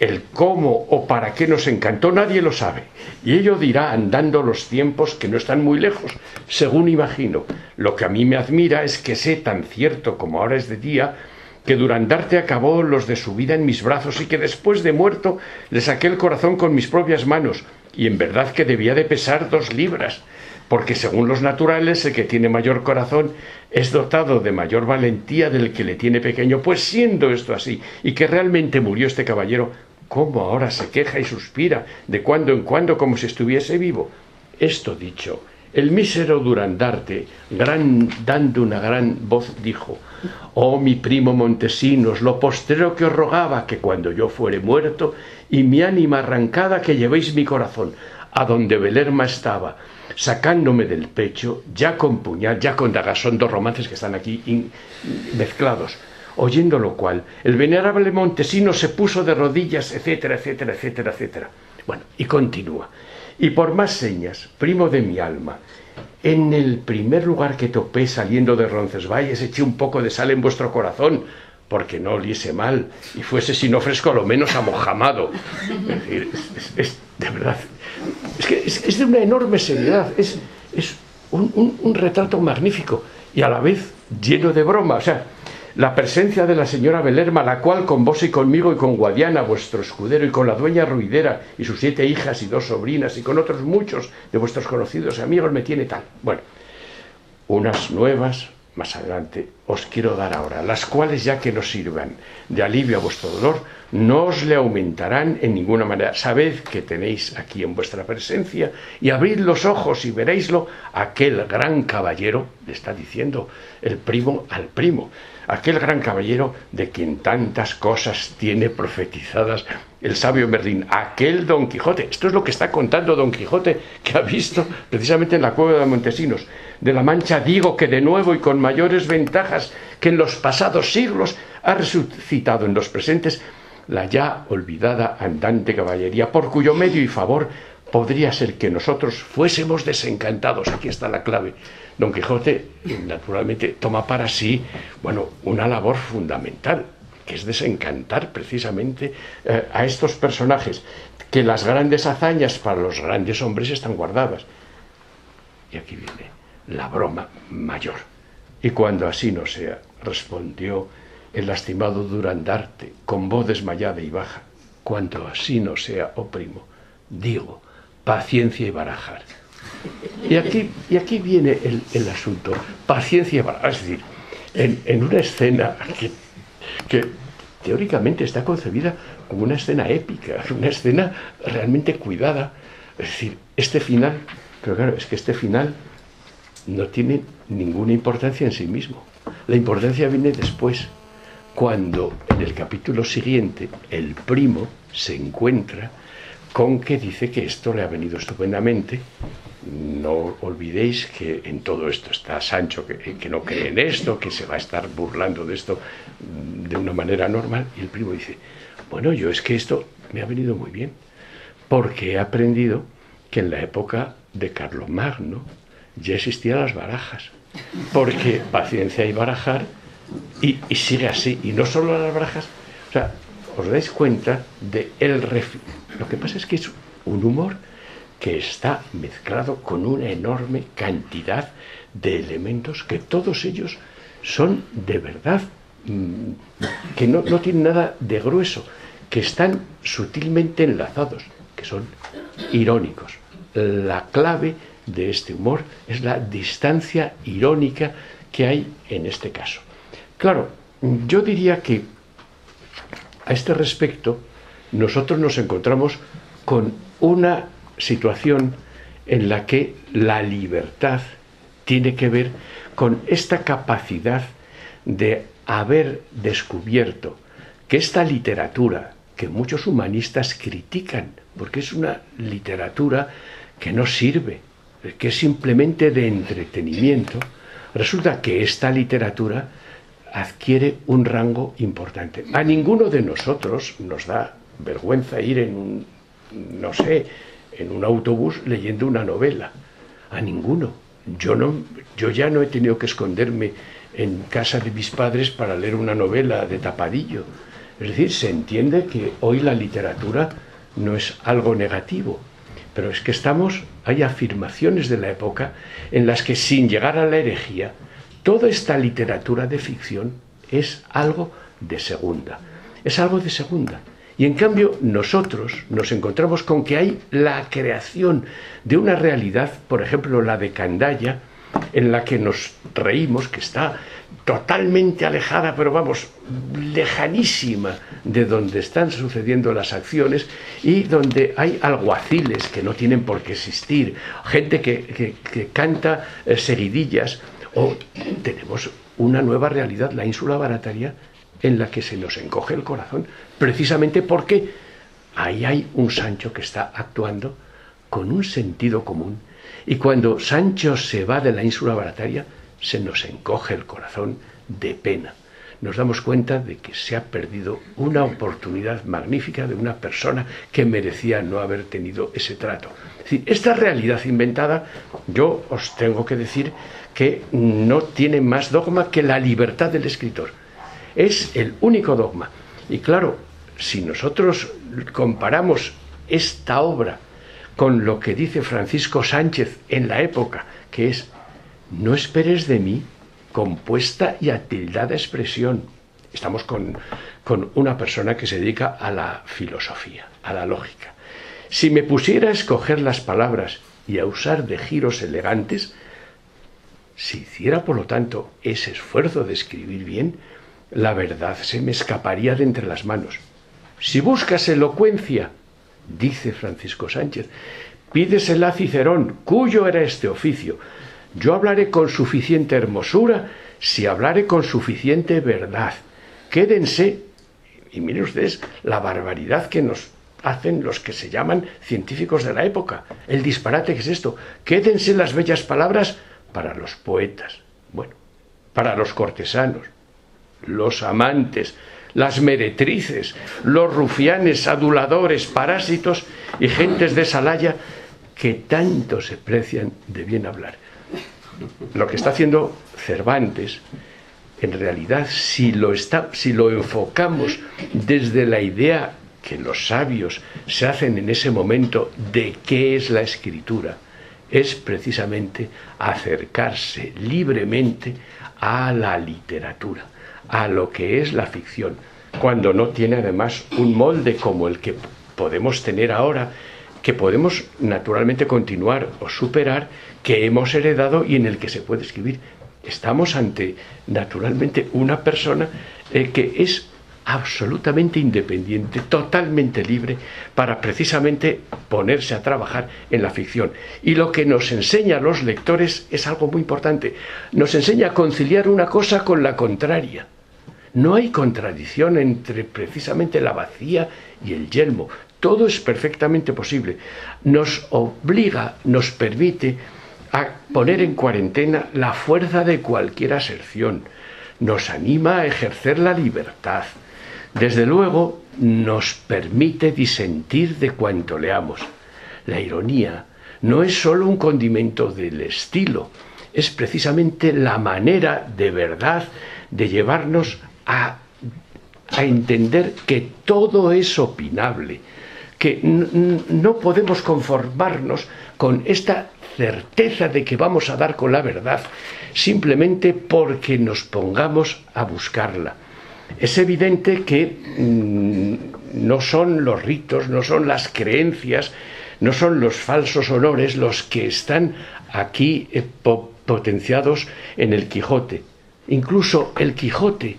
El cómo o para qué nos encantó nadie lo sabe, y ello dirá andando los tiempos, que no están muy lejos, según imagino. Lo que a mí me admira es que sé, tan cierto como ahora es de día, que Durandarte acabó los de su vida en mis brazos y que después de muerto le saqué el corazón con mis propias manos, y en verdad que debía de pesar 2 libras, porque según los naturales el que tiene mayor corazón es dotado de mayor valentía del que le tiene pequeño. Pues siendo esto así, y que realmente murió este caballero, ¿cómo ahora se queja y suspira de cuando en cuando como si estuviese vivo? Esto dicho, el mísero Durandarte, dando una gran voz, dijo: oh, mi primo Montesinos, lo postrero que os rogaba, que cuando yo fuere muerto y mi ánima arrancada, que llevéis mi corazón a donde Belerma estaba, sacándome del pecho, ya con puñal, ya con daga. Son 2 romances que están aquí mezclados. Oyendo lo cual, el venerable Montesinos se puso de rodillas, etcétera, etcétera, etcétera, etcétera. Bueno, y continúa. Y por más señas, primo de mi alma, en el primer lugar que topé saliendo de Roncesvalles eché un poco de sal en vuestro corazón, porque no oliese mal y fuese, si no fresco, a lo menos amojamado. Es decir, es de verdad, es de una enorme seriedad, es un retrato magnífico y a la vez lleno de broma. O sea, la presencia de la señora Belerma, la cual con vos y conmigo y con Guadiana, vuestro escudero, y con la dueña Ruidera y sus 7 hijas y 2 sobrinas, y con otros muchos de vuestros conocidos amigos, me tiene tal. Bueno, unas nuevas más adelante os quiero dar ahora, las cuales, ya que nos sirvan de alivio a vuestro dolor, no os le aumentarán en ninguna manera. Sabed que tenéis aquí en vuestra presencia, y abrid los ojos y veréislo, aquel gran caballero, le está diciendo el primo al primo, aquel gran caballero de quien tantas cosas tiene profetizadas el sabio Merlín, aquel Don Quijote. Esto es lo que está contando Don Quijote, que ha visto precisamente en la cueva de Montesinos. De la Mancha digo que de nuevo y con mayores ventajas que en los pasados siglos ha resucitado en los presentes la ya olvidada andante caballería, por cuyo medio y favor podría ser que nosotros fuésemos desencantados. Aquí está la clave. Don Quijote, naturalmente, toma para sí, bueno, una labor fundamental, que es desencantar precisamente a estos personajes, que las grandes hazañas para los grandes hombres están guardadas. Y aquí viene la broma mayor. Y cuando así no sea, respondió el lastimado Durandarte con voz desmayada y baja, cuando así no sea, oh primo, digo, paciencia y barajar. Y aquí viene el asunto, paciencia y barajar. Es decir, en una escena que teóricamente está concebida como una escena épica, una escena realmente cuidada. Es decir, este final, pero claro, es que este final no tiene ninguna importancia en sí mismo. La importancia viene después, cuando en el capítulo siguiente el primo se encuentra con que dice que esto le ha venido estupendamente. No olvidéis que en todo esto está Sancho, que no cree en esto, que se va a estar burlando de esto de una manera normal, y el primo dice, bueno, yo es que esto me ha venido muy bien, porque he aprendido que en la época de Carlomagno ya existían las barajas, porque paciencia y barajar, y sigue así, y no solo las barajas, o sea, os dais cuenta de el lo que pasa es que es un humor que está mezclado con una enorme cantidad de elementos que todos ellos son de verdad, que no tienen nada de grueso, que están sutilmente enlazados, que son irónicos. La clave de este humor es la distancia irónica que hay en este caso. Claro, yo diría que a este respecto nosotros nos encontramos con una situación en la que la libertad tiene que ver con esta capacidad de haber descubierto que esta literatura que muchos humanistas critican, porque es una literatura que no sirve, que es simplemente de entretenimiento, resulta que esta literatura adquiere un rango importante. A ninguno de nosotros nos da vergüenza ir en un, no sé, en un autobús leyendo una novela. A ninguno. Yo ya no he tenido que esconderme en casa de mis padres para leer una novela de tapadillo. Es decir, se entiende que hoy la literatura no es algo negativo, pero es que hay afirmaciones de la época en las que, sin llegar a la herejía, toda esta literatura de ficción es algo de segunda. Es algo de segunda. Y en cambio nosotros nos encontramos con que hay la creación de una realidad, por ejemplo la de Candaya, en la que nos reímos, que está totalmente alejada, pero vamos, lejanísima de donde están sucediendo las acciones, y donde hay alguaciles que no tienen por qué existir, gente que canta seguidillas, o tenemos una nueva realidad, la ínsula barataria, en la que se nos encoge el corazón, precisamente porque ahí hay un Sancho que está actuando con un sentido común, y cuando Sancho se va de la ínsula barataria, se nos encoge el corazón de pena. Nos damos cuenta de que se ha perdido una oportunidad magnífica de una persona que merecía no haber tenido ese trato. Es decir, esta realidad inventada, yo os tengo que decir que no tiene más dogma que la libertad del escritor. Es el único dogma. Y claro, si nosotros comparamos esta obra con lo que dice Francisco Sánchez en la época, que es: no esperes de mí compuesta y atildada expresión. Estamos con una persona que se dedica a la filosofía, a la lógica. Si me pusiera a escoger las palabras y a usar de giros elegantes, si hiciera por lo tanto ese esfuerzo de escribir bien, la verdad se me escaparía de entre las manos. Si buscas elocuencia, dice Francisco Sánchez, pídesela a Cicerón, cuyo era este oficio. Yo hablaré con suficiente hermosura si hablare con suficiente verdad. Quédense, y miren ustedes la barbaridad que nos hacen los que se llaman científicos de la época, el disparate que es esto. Quédense las bellas palabras para los poetas, bueno, para los cortesanos, los amantes, las meretrices, los rufianes, aduladores, parásitos y gentes de Salaya que tanto se precian de bien hablar. Lo que está haciendo Cervantes, en realidad, si lo enfocamos desde la idea que los sabios se hacen en ese momento de qué es la escritura, es precisamente acercarse libremente a la literatura, a lo que es la ficción, cuando no tiene además un molde como el que podemos tener ahora, que podemos naturalmente continuar o superar, que hemos heredado y en el que se puede escribir. Estamos ante, naturalmente, una persona que es absolutamente independiente, totalmente libre, para precisamente ponerse a trabajar en la ficción. Y lo que nos enseña a los lectores es algo muy importante. Nos enseña a conciliar una cosa con la contraria. No hay contradicción entre precisamente la bacía y el yelmo. Todo es perfectamente posible. Nos obliga, nos permite a poner en cuarentena la fuerza de cualquier aserción. Nos anima a ejercer la libertad. Desde luego, nos permite disentir de cuanto leamos. La ironía no es solo un condimento del estilo, es precisamente la manera de verdad de llevarnos a entender que todo es opinable, que no podemos conformarnos con esta certeza de que vamos a dar con la verdad simplemente porque nos pongamos a buscarla. Es evidente que no son los ritos, no son las creencias, no son los falsos honores los que están aquí potenciados en el Quijote. Incluso el Quijote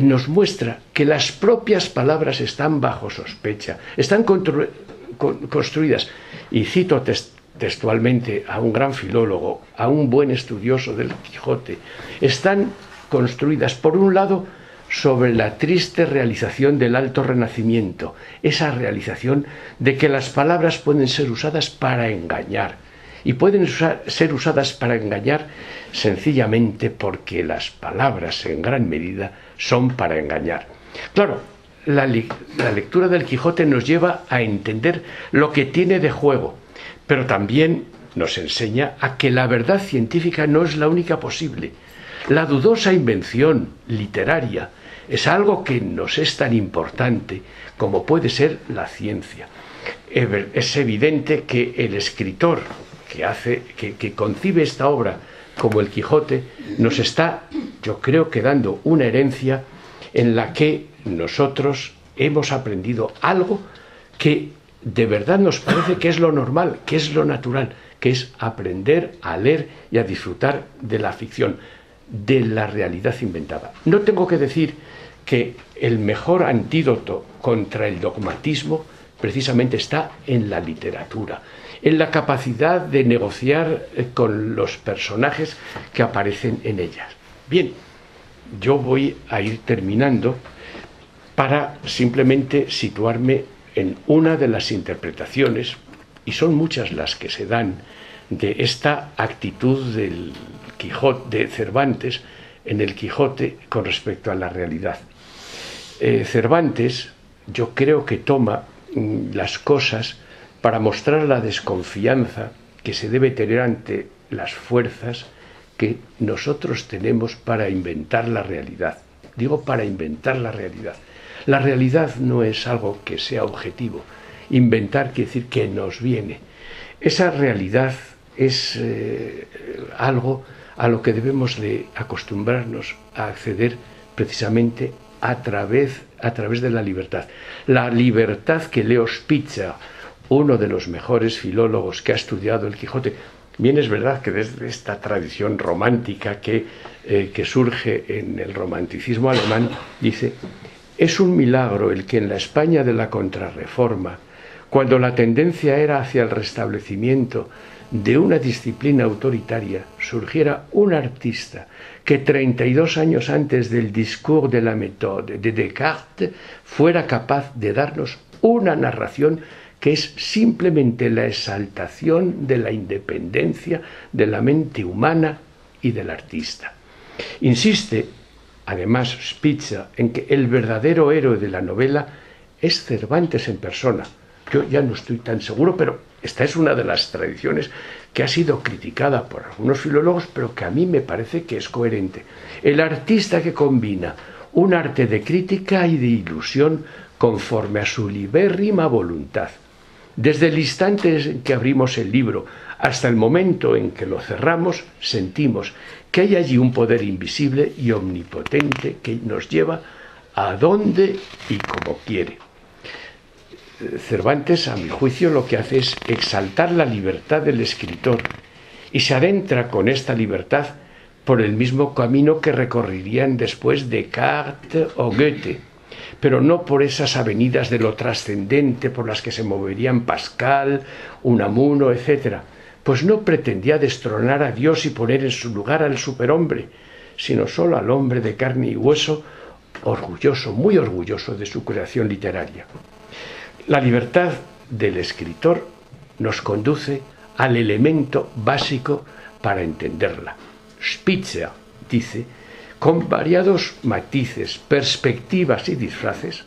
nos muestra que las propias palabras están bajo sospecha, están construidas, y cito textualmente a un gran filólogo, a un buen estudioso del Quijote, están construidas, por un lado, sobre la triste realización del Alto Renacimiento, esa realización de que las palabras pueden ser usadas para engañar, y pueden ser usadas para engañar sencillamente porque las palabras en gran medida son para engañar. Claro, la lectura del Quijote nos lleva a entender lo que tiene de juego, pero también nos enseña a que la verdad científica no es la única posible. La dudosa invención literaria es algo que nos es tan importante como puede ser la ciencia. Es evidente que el escritor que concibe esta obra como el Quijote nos está, yo creo, que dando una herencia en la que nosotros hemos aprendido algo que de verdad nos parece que es lo normal, que es lo natural, que es aprender a leer y a disfrutar de la ficción, de la realidad inventada. No tengo que decir que el mejor antídoto contra el dogmatismo precisamente está en la literatura, en la capacidad de negociar con los personajes que aparecen en ellas. Bien, yo voy a ir terminando para simplemente situarme en una de las interpretaciones, y son muchas las que se dan, de esta actitud del Quijote, de Cervantes en el Quijote con respecto a la realidad. Cervantes, yo creo que toma las cosas para mostrar la desconfianza que se debe tener ante las fuerzas que nosotros tenemos para inventar la realidad. Digo, para inventar la realidad. La realidad no es algo que sea objetivo. Inventar quiere decir que nos viene. Esa realidad es algo a lo que debemos de acostumbrarnos a acceder precisamente a través de la libertad. La libertad que Leo Spitzer, uno de los mejores filólogos que ha estudiado el Quijote, bien es verdad que desde esta tradición romántica que surge en el romanticismo alemán, dice: es un milagro el que en la España de la Contrarreforma, cuando la tendencia era hacia el restablecimiento de una disciplina autoritaria, surgiera un artista que 32 años antes del Discours de la méthode de Descartes fuera capaz de darnos una narración que es simplemente la exaltación de la independencia de la mente humana y del artista. Insiste, además, Spitzer, en que el verdadero héroe de la novela es Cervantes en persona. Yo ya no estoy tan seguro, pero esta es una de las tradiciones que ha sido criticada por algunos filólogos, pero que a mí me parece que es coherente. El artista que combina un arte de crítica y de ilusión conforme a su libérrima voluntad. Desde el instante en que abrimos el libro hasta el momento en que lo cerramos, sentimos que hay allí un poder invisible y omnipotente que nos lleva a donde y como quiere. Cervantes, a mi juicio, lo que hace es exaltar la libertad del escritor y se adentra con esta libertad por el mismo camino que recorrerían después Descartes o Goethe, pero no por esas avenidas de lo trascendente por las que se moverían Pascal, Unamuno, etc., pues no pretendía destronar a Dios y poner en su lugar al superhombre, sino solo al hombre de carne y hueso, orgulloso, muy orgulloso de su creación literaria. La libertad del escritor nos conduce al elemento básico para entenderla. Spitzer dice, con variados matices, perspectivas y disfraces,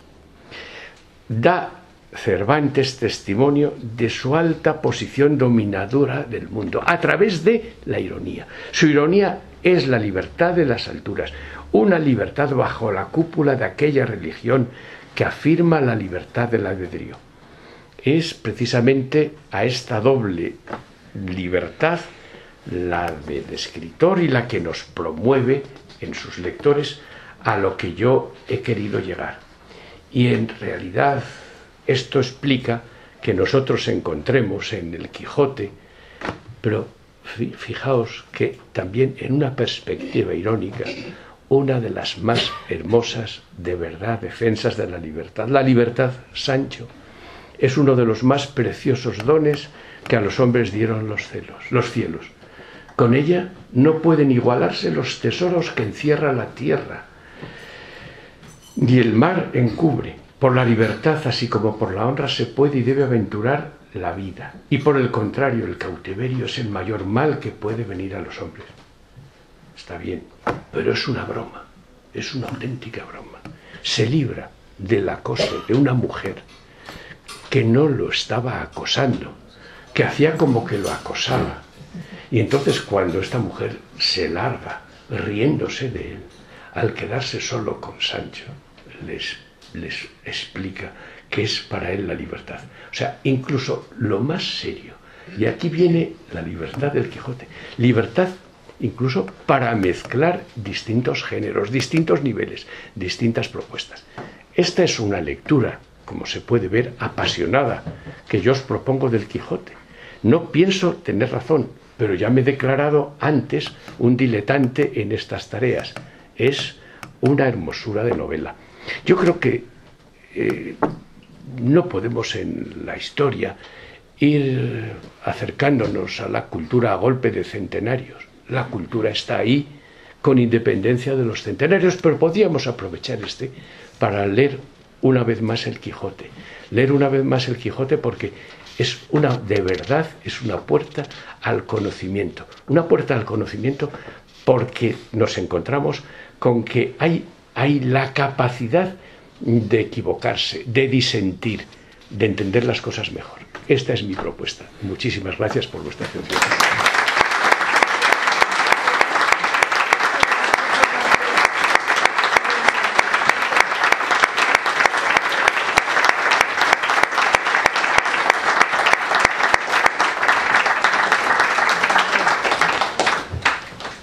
da Cervantes testimonio de su alta posición dominadora del mundo a través de la ironía. Su ironía es la libertad de las alturas, una libertad bajo la cúpula de aquella religión que afirma la libertad del albedrío. Es precisamente a esta doble libertad, la del escritor y la que nos promueve en sus lectores, a lo que yo he querido llegar. Y en realidad esto explica que nosotros encontremos en el Quijote, pero fijaos que también en una perspectiva irónica, una de las más hermosas, de verdad, defensas de la libertad. La libertad, Sancho, es uno de los más preciosos dones que a los hombres dieron los cielos. Con ella no pueden igualarse los tesoros que encierra la tierra, ni el mar encubre. Por la libertad, así como por la honra, se puede y debe aventurar la vida. Y por el contrario, el cautiverio es el mayor mal que puede venir a los hombres. Está bien, pero es una broma, es una auténtica broma. Se libra del acoso de una mujer que no lo estaba acosando, que hacía como que lo acosaba. Y entonces cuando esta mujer se larga riéndose de él, al quedarse solo con Sancho, les explica que es para él la libertad. O sea, incluso lo más serio. Y aquí viene la libertad del Quijote. Libertad incluso para mezclar distintos géneros, distintos niveles, distintas propuestas. Esta es una lectura, como se puede ver, apasionada, que yo os propongo del Quijote. No pienso tener razón, pero ya me he declarado antes un diletante en estas tareas. Es una hermosura de novela. Yo creo que no podemos en la historia ir acercándonos a la cultura a golpe de centenarios. La cultura está ahí con independencia de los centenarios, pero podríamos aprovechar para leer una vez más el Quijote. Leer una vez más el Quijote porque de verdad es una puerta al conocimiento. Una puerta al conocimiento porque nos encontramos con que hay la capacidad de equivocarse, de disentir, de entender las cosas mejor. Esta es mi propuesta. Muchísimas gracias por vuestra atención.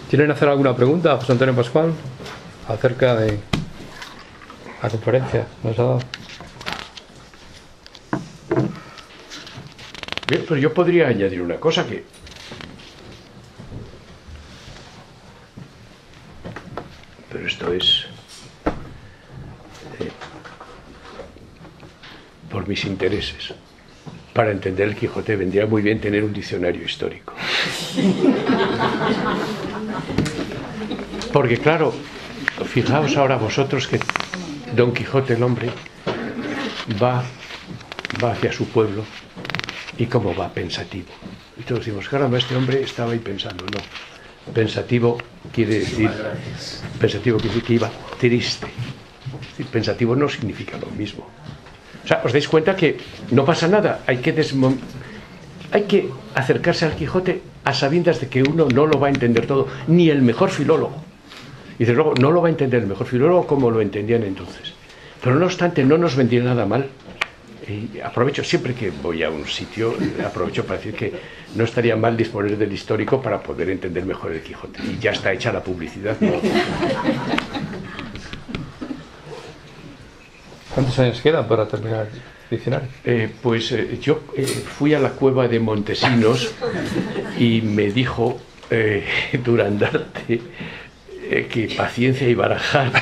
¿Quieren hacer alguna pregunta a José Antonio Pascual acerca de la conferencia que nos ha dado? Bien, pero yo podría añadir una cosa pero esto es por mis intereses. para entender el Quijote vendría muy bien tener un diccionario histórico. Porque claro, fijaos ahora vosotros que Don Quijote, el hombre, va hacia su pueblo y cómo va pensativo. Y todos decimos, caramba, este hombre estaba ahí pensando. No, pensativo quiere decir que iba triste. Es decir, pensativo no significa lo mismo. O sea, os dais cuenta que no pasa nada, hay que acercarse al Quijote a sabiendas de que uno no lo va a entender todo, ni el mejor filólogo. Y desde luego no lo va a entender el mejor filólogo como lo entendían entonces. Pero no obstante, no nos vendría nada mal. Y aprovecho, siempre que voy a un sitio, aprovecho para decir que no estaría mal disponer del histórico para poder entender mejor el Quijote. Y ya está hecha la publicidad, ¿no? ¿Cuántos años quedan para terminar el diccionario? Yo fui a la cueva de Montesinos y me dijo Durandarte que paciencia y barajar.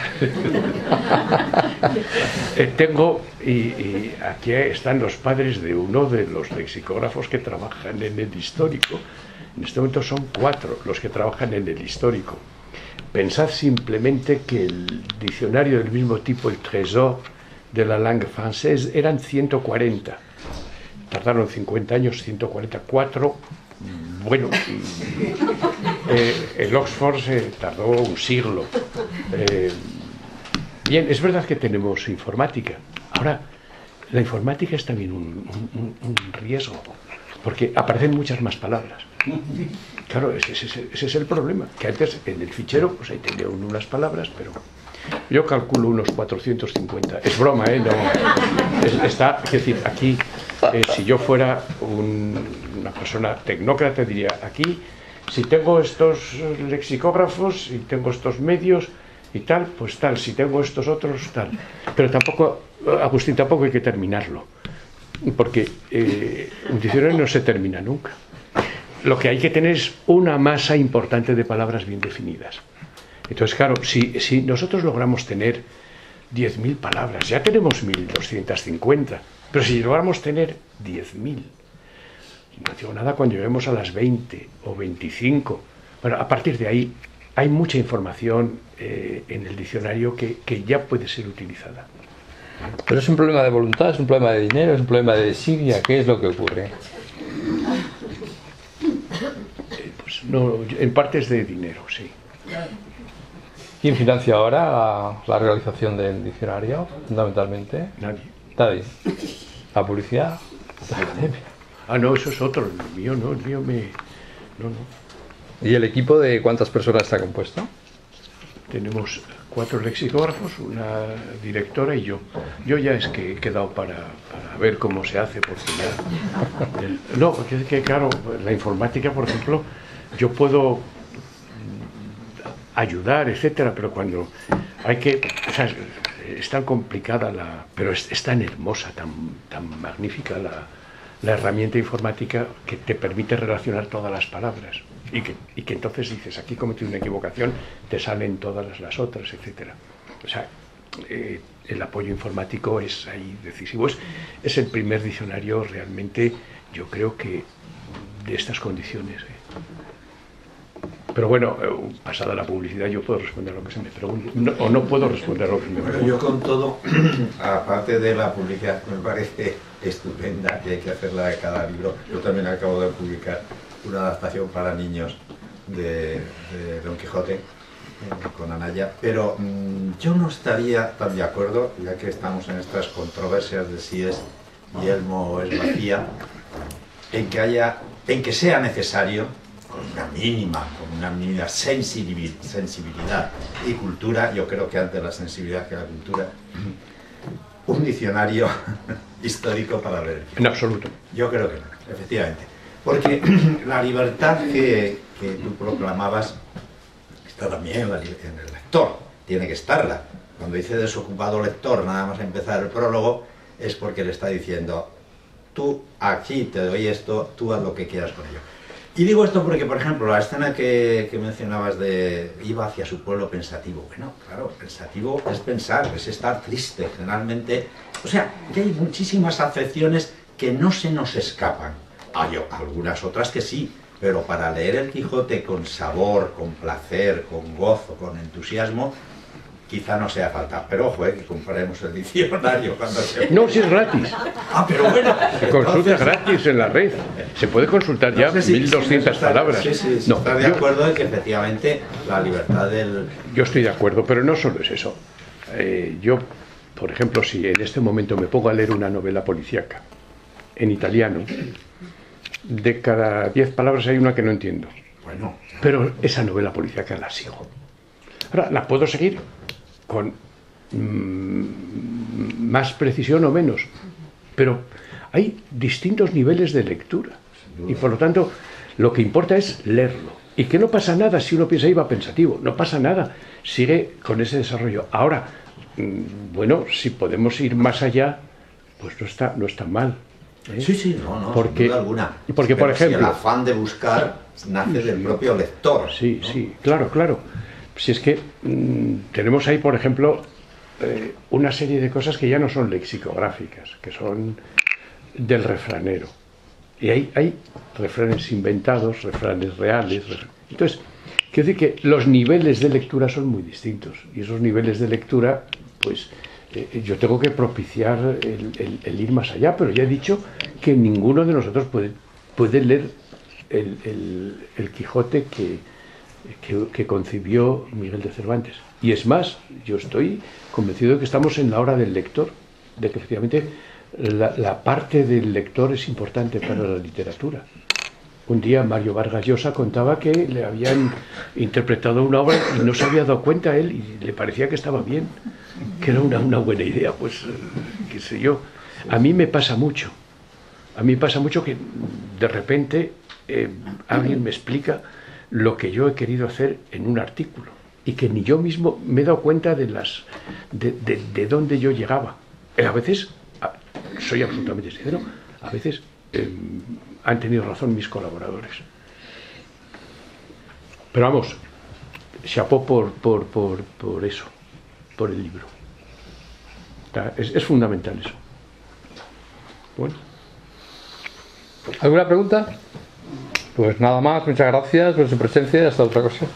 Y aquí están los padres de uno de los lexicógrafos que trabajan en el histórico. En este momento son 4 los que trabajan en el histórico. Pensad simplemente que el diccionario del mismo tipo, el Trésor de la langue française, eran 140. Tardaron 50 años, 144. Bueno, el Oxford se tardó un siglo. Bien, es verdad que tenemos informática. Ahora, la informática es también un riesgo, porque aparecen muchas más palabras. Claro, ese es el problema, que antes en el fichero pues ahí tenía unas palabras, pero yo calculo unos 450. Es broma, no, está, es decir, aquí, si yo fuera una persona tecnócrata, diría, aquí, si tengo estos lexicógrafos y tengo estos medios y tal, pues tal, si tengo estos otros, tal. Pero tampoco, Agustín, tampoco hay que terminarlo, porque un diccionario no se termina nunca. Lo que hay que tener es una masa importante de palabras bien definidas. Entonces, claro, si nosotros logramos tener 10.000 palabras, ya tenemos 1.250, pero si logramos tener 10.000, no digo nada cuando lleguemos a las 20 o 25, bueno, a partir de ahí hay mucha información en el diccionario que ya puede ser utilizada. Pero es un problema de voluntad, es un problema de dinero, es un problema de desidia. ¿Qué es lo que ocurre? Pues no, en parte es de dinero, sí. ¿Quién financia ahora la realización del diccionario, fundamentalmente? Nadie. Nadie. ¿La publicidad? ¿La academia? Ah, no, eso es otro. El mío no, el mío me... No. ¿Y el equipo de cuántas personas está compuesto? Tenemos 4 lexicógrafos, una directora y yo. Yo ya es que he quedado para ver cómo se hace, porque ya... No, porque es que, claro, la informática, por ejemplo, yo puedo ayudar, etcétera, pero cuando hay que... O sea, es tan complicada pero es tan hermosa, tan magnífica la herramienta informática que te permite relacionar todas las palabras y que entonces dices, aquí cometí una equivocación, te salen todas las otras, etcétera. O sea, el apoyo informático es ahí decisivo. Es el primer diccionario realmente, yo creo que de estas condiciones. Pero bueno, pasada la publicidad, yo puedo responder a lo que se me pregunte, o no puedo responder a lo que se me pregunte. Yo con todo, aparte de la publicidad, me parece estupenda y hay que hacerla de cada libro. Yo también acabo de publicar una adaptación para niños de Don Quijote con Anaya, pero yo no estaría tan de acuerdo, ya que estamos en estas controversias de si es yelmo o es vacía, en que sea necesario con una mínima sensibilidad y cultura. Yo creo que antes la sensibilidad que la cultura, un diccionario histórico para leer. En absoluto. Yo creo que no, efectivamente. Porque la libertad que tú proclamabas está también en el lector, tiene que estarla. Cuando dice desocupado lector, nada más empezar el prólogo, es porque le está diciendo, tú aquí te doy esto, tú haz lo que quieras con ello. Y digo esto porque, por ejemplo, la escena que mencionabas de iba hacia su pueblo pensativo. Bueno, claro, pensativo es pensar, es estar triste, generalmente. O sea, que hay muchísimas afecciones que no se nos escapan. Hay algunas otras que sí, pero para leer el Quijote con sabor, con placer, con gozo, con entusiasmo, quizá no sea falta. Pero ojo, que compraremos el diccionario cuando se... No, si es gratis. Pero bueno. Se consulta gratis en la red. Se puede consultar ya 1200 palabras. Sí, no, ¿estás de acuerdo en que efectivamente la libertad del... Yo estoy de acuerdo, pero no solo es eso. Yo, por ejemplo, si en este momento me pongo a leer una novela policíaca en italiano, de cada 10 palabras hay una que no entiendo. Bueno. Pero esa novela policíaca la sigo. Ahora, la puedo seguir con más precisión o menos, pero hay distintos niveles de lectura y por lo tanto lo que importa es leerlo y que no pasa nada si uno piensa iba pensativo, no pasa nada, sigue con ese desarrollo. Ahora, bueno, si podemos ir más allá, pues no está mal. Sí, no, porque, sin duda alguna. Porque, por ejemplo, si el afán de buscar nace del propio lector. Sí, ¿no? sí, claro. Si es que tenemos ahí, por ejemplo, una serie de cosas que ya no son lexicográficas, que son del refranero. Y hay refranes inventados, refranes reales. Entonces, quiero decir que los niveles de lectura son muy distintos. Y esos niveles de lectura, pues, yo tengo que propiciar el ir más allá, pero ya he dicho que ninguno de nosotros puede leer el Quijote que concibió Miguel de Cervantes. Y es más, yo estoy convencido de que estamos en la hora del lector, de que efectivamente la parte del lector es importante para la literatura. Un día Mario Vargas Llosa contaba que le habían interpretado una obra y no se había dado cuenta él y le parecía que estaba bien, que era una buena idea, pues qué sé yo. A mí me pasa mucho que de repente alguien me explica lo que yo he querido hacer en un artículo y que ni yo mismo me he dado cuenta de dónde yo llegaba. A veces, soy absolutamente sincero, a veces han tenido razón mis colaboradores. Pero vamos, chapó por eso, por el libro. Es fundamental eso. Bueno. ¿Alguna pregunta? Pues nada más, muchas gracias por su presencia y hasta otra cosa.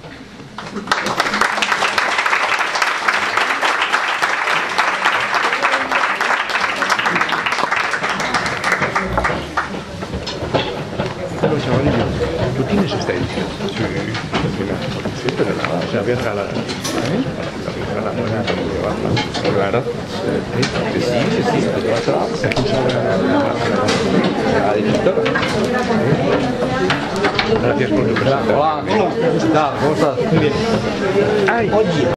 Chavalillo, ¿tú tienes esta edición? Sí, pero nada, o sea, voy a regalar. Claro. Sí, te vas a la directora. Gracias por tu presencia. Hola, ¿qué tal? ¿Cómo estás? Muy bien. Ay.